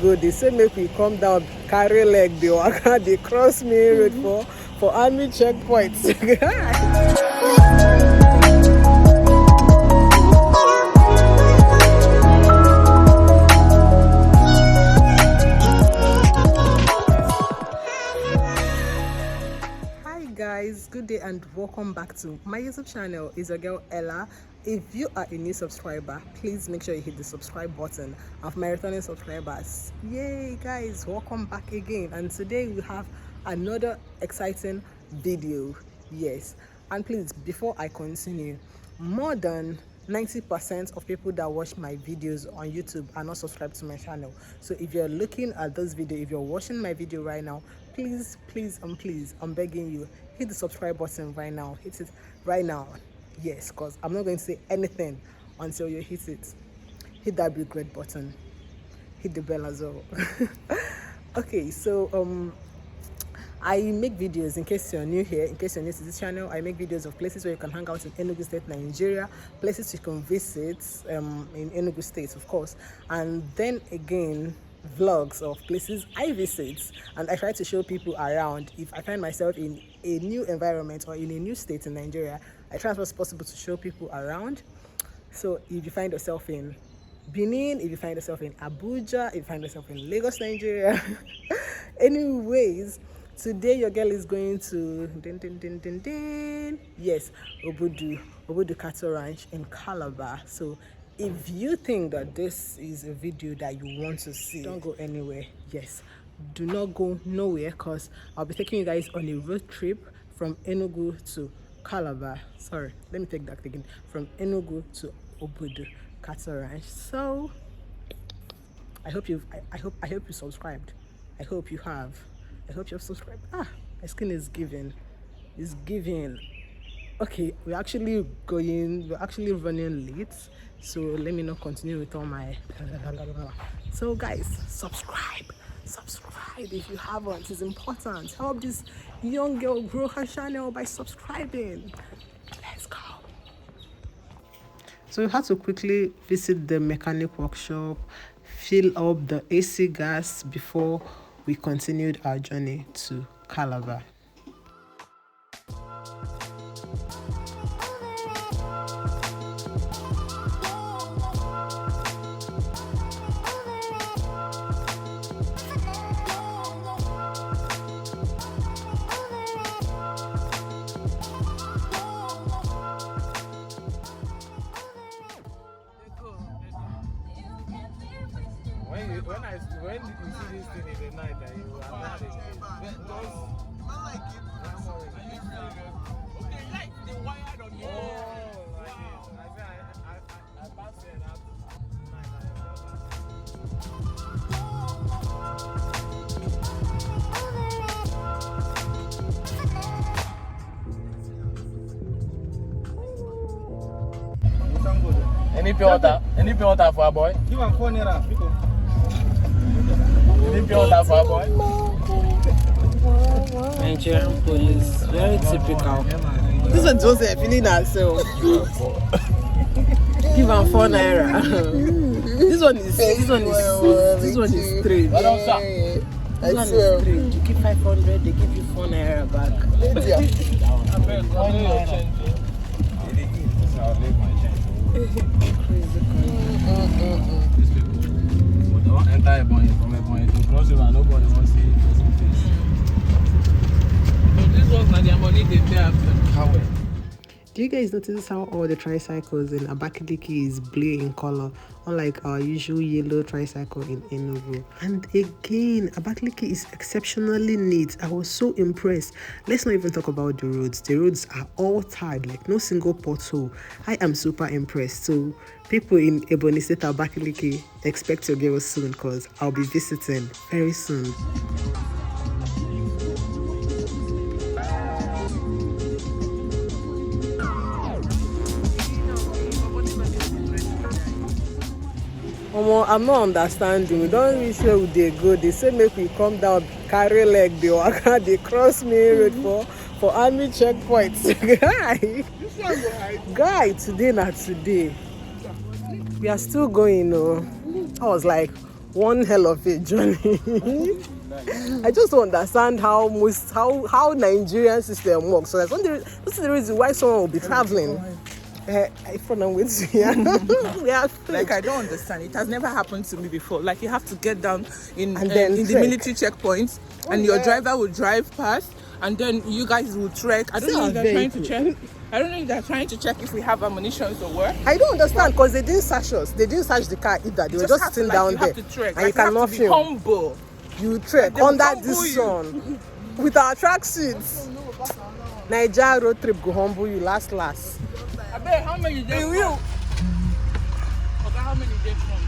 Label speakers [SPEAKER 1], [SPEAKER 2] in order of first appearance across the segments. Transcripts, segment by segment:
[SPEAKER 1] go, they say make we come down, carry leg, they cross me road for army checkpoints. Guys, good day and welcome back to my YouTube channel. It's your girl Ella. If you are a new subscriber, please make sure you hit the subscribe button. And for my returning subscribers, yay guys, welcome back again. And today we have another exciting video. Yes, and please, before I continue, more than 90% of people that watch my videos on YouTube are not subscribed to my channel. So if you're looking at this video, if you're watching my video right now, please, I'm begging you, hit the subscribe button right now. Hit it right now. Yes, because I'm not going to say anything until you hit it. Hit that big red button. Hit the bell as well. Okay, so I make videos, in case you're new here, in case you're new to this channel, I make videos of places where you can hang out in Enugu State, Nigeria, places you can visit in Enugu State, of course, and then again, vlogs of places I visit, and I try to show people around. If I find myself in a new environment or in a new state in Nigeria, I try as much as possible to show people around. So if you find yourself in Benin, if you find yourself in Abuja, if you find yourself in Lagos, Nigeria, anyways, today your girl is going to yes, Obudu Cattle Ranch in Calabar. So if you think that this is a video that you want to see, don't go anywhere. Yes, do not go nowhere, because I'll be taking you guys on a road trip from Enugu to Calabar. Sorry, let me take that again. From Enugu to Obudu Cattle Ranch. So I hope you subscribed. I hope you have. I hope you've subscribed. My skin is giving. It's giving. Okay, we're actually running late. So let me not continue with all my. So guys, subscribe if you haven't. It's important. Help this young girl grow her channel by subscribing. Let's go. So we had to quickly visit the mechanic workshop, fill up the AC gas before we continued our journey to Calabar. When you see this thing in the night, you will have it. I like it. Okay, like the wired on the I passed it up. Any pure water for a boy? Give him 4 naira, people. Any pure water for a boy?
[SPEAKER 2] Nigerian police, very typical.
[SPEAKER 1] This is Joseph, feeling ourselves. Give him 4 naira. This one is strange. This one is strange. You give 500, they give you 4 naira back.
[SPEAKER 3] Enter a point from a point to cross over, nobody wants to see it. So this was not their money they pay after. How well?
[SPEAKER 1] Do you guys notice how all the tricycles in Abakaliki is blue in color, unlike our usual yellow tricycle in Enugu? And again, Abakaliki is exceptionally neat. I was so impressed. Let's not even talk about the roads. The roads are all tied, like no single pothole. I am super impressed. So people in Ebony State, Abakaliki, expect your girl soon, because I'll be visiting very soon. I'm not understanding. We don't reach where they go. They say make we come down, carry leg, they cross me road for army checkpoints. Guy, today not today. We are still going. I was like, one hell of a journey. I just don't understand how Nigerian system works. So this is the reason why someone will be traveling.
[SPEAKER 4] Like, I don't understand. It has never happened to me before. Like, you have to get down in the military checkpoints, and your driver will drive past, and then you guys will trek. I don't know if they're trying to check. I don't know if they're trying to check if we have ammunition or what.
[SPEAKER 1] I don't understand, because they didn't search us. They didn't search the car either. They were just sitting down there. And you cannot film.
[SPEAKER 4] Humble.
[SPEAKER 1] You trek under this sun with our track suits. Nigeria road trip go humble you last.
[SPEAKER 4] I bet how many days? It will. Okay, how many days from?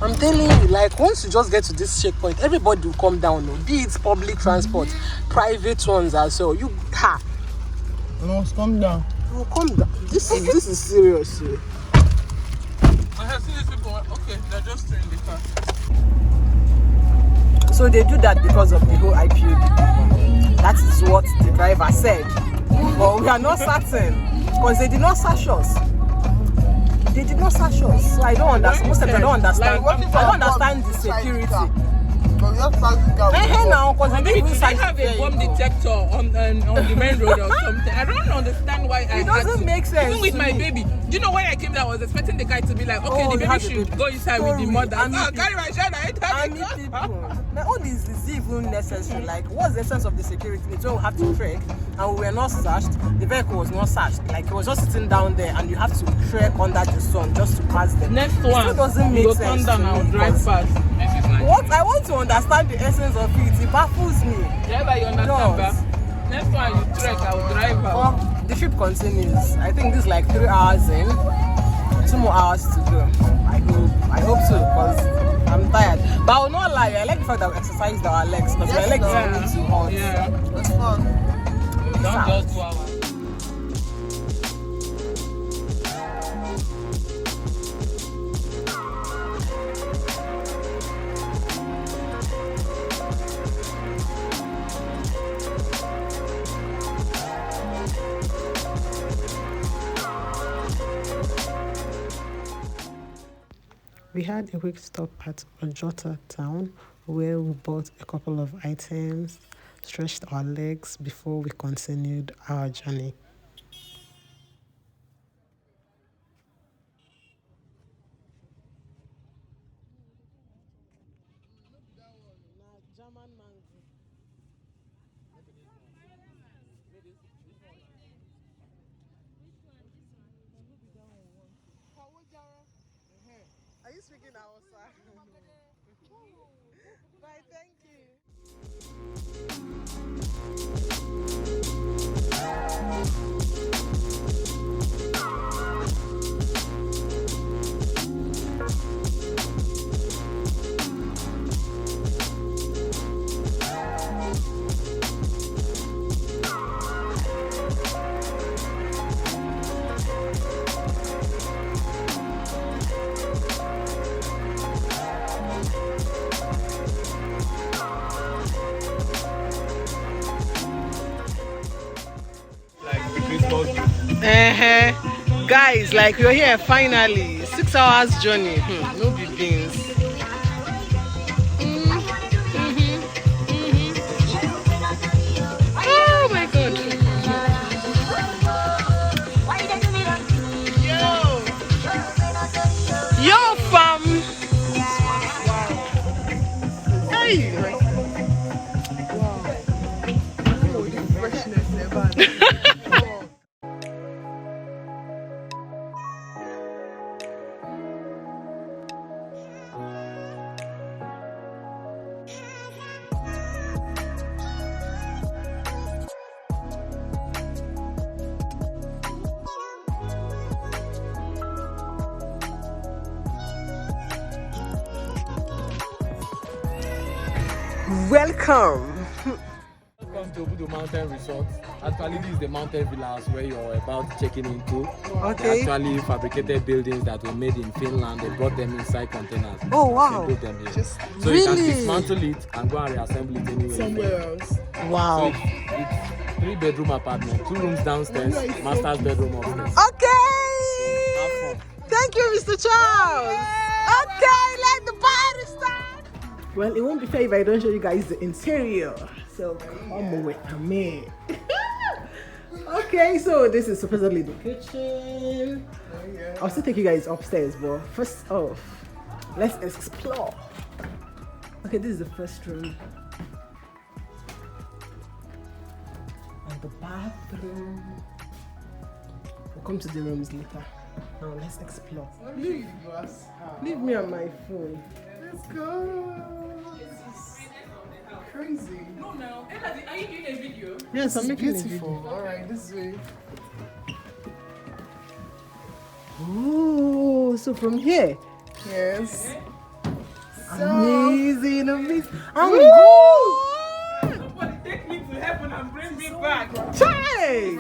[SPEAKER 1] I'm telling you, like, once you just get to this checkpoint, everybody will come down. Be it public transport, private ones as well. You
[SPEAKER 4] No, come down.
[SPEAKER 1] Oh, come down. This is serious.
[SPEAKER 4] I have seen these people. Okay, they're just in the car.
[SPEAKER 1] So they do that because of the whole IPOB. That is what the driver said. But we are not certain, because they did not search us. They did not search us. So I don't understand. Most of them I don't understand. I don't understand the security. Now, because
[SPEAKER 4] they have a bomb detector on the main road or something. I don't understand why
[SPEAKER 1] it doesn't make sense.
[SPEAKER 4] Even with my baby. You know, when I came there, I was expecting the guy to be like, okay, the baby should go inside with the mother. Carry my child.
[SPEAKER 1] Now, all this is even necessary. Like, what's the essence of the security? We don't have to trek, and we were not searched. The vehicle was not searched. Like, it was just sitting down there, and you have to trek under the sun just to pass them.
[SPEAKER 4] Next one,
[SPEAKER 1] it doesn't make sense.
[SPEAKER 4] Down and drive fast.
[SPEAKER 1] What I want to understand the essence of it. It baffles me.
[SPEAKER 4] Yeah, but you understand, but next one you trek, I will drive her.
[SPEAKER 1] Well, the trip continues. I think this is like 3 hours in. 2 more hours to go. I hope so, because I'm tired. But I will not lie, I like the fact that we exercised our legs, because my legs are really too hot.
[SPEAKER 4] Yeah.
[SPEAKER 1] It's fun.
[SPEAKER 4] Don't just 2 hours.
[SPEAKER 1] We had a quick stop at Ojota town, where we bought a couple of items, stretched our legs before we continued our journey. Are you speaking Hausa? Bye, thank you. Guys, like, we're here finally. 6 hours journey. No big beans. Oh my god. Yo fam. Hey. Wow. Oh, the freshness never. Welcome.
[SPEAKER 3] Welcome to Obudu Mountain Resort. Actually, this is the mountain villas where you're about checking into.
[SPEAKER 1] Okay.
[SPEAKER 3] They're actually fabricated buildings that were made in Finland. They brought them inside containers.
[SPEAKER 1] Oh wow.
[SPEAKER 3] They put them here.
[SPEAKER 1] Just
[SPEAKER 3] so
[SPEAKER 1] really?
[SPEAKER 3] you can dismantle it and go and reassemble it anywhere.
[SPEAKER 4] Somewhere else.
[SPEAKER 1] Wow.
[SPEAKER 3] So it's 3-bedroom apartment, 2 rooms downstairs, master's bedroom upstairs.
[SPEAKER 1] Okay.
[SPEAKER 3] Have fun.
[SPEAKER 1] Thank you, Mr. Charles. Okay, let the party start. Well, it won't be fair if I don't show you guys the interior. So come with me. Okay, so this is supposedly the kitchen. I'll still take you guys upstairs, but first off, let's explore. Okay, this is the first room. And the bathroom. We'll come to the rooms later. Now let's explore. Leave me on my phone.
[SPEAKER 4] Let's go. Crazy. No, no. Ella, are you doing a video?
[SPEAKER 1] Yes, I'm making
[SPEAKER 4] beautiful.
[SPEAKER 1] a video.
[SPEAKER 4] Alright, this way.
[SPEAKER 1] Oh, so from here.
[SPEAKER 4] Yes.
[SPEAKER 1] Amazing, amazing. I'm good.
[SPEAKER 4] Somebody take me to heaven and bring me back.
[SPEAKER 1] Chai!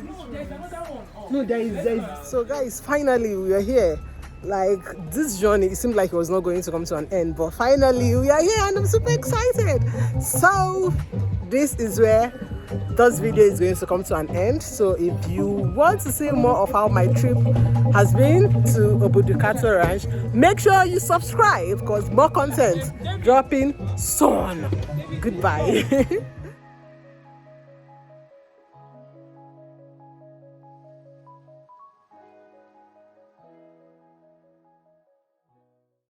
[SPEAKER 4] No, there's another one. Oh.
[SPEAKER 1] No, there is. So, guys, finally we are here. Like, this journey, it seemed like it was not going to come to an end, but finally we are here and I'm super excited. So, this is where this video is going to come to an end. So, if you want to see more of how my trip has been to Obudu Cattle Ranch, make sure you subscribe because more content dropping soon. Goodbye.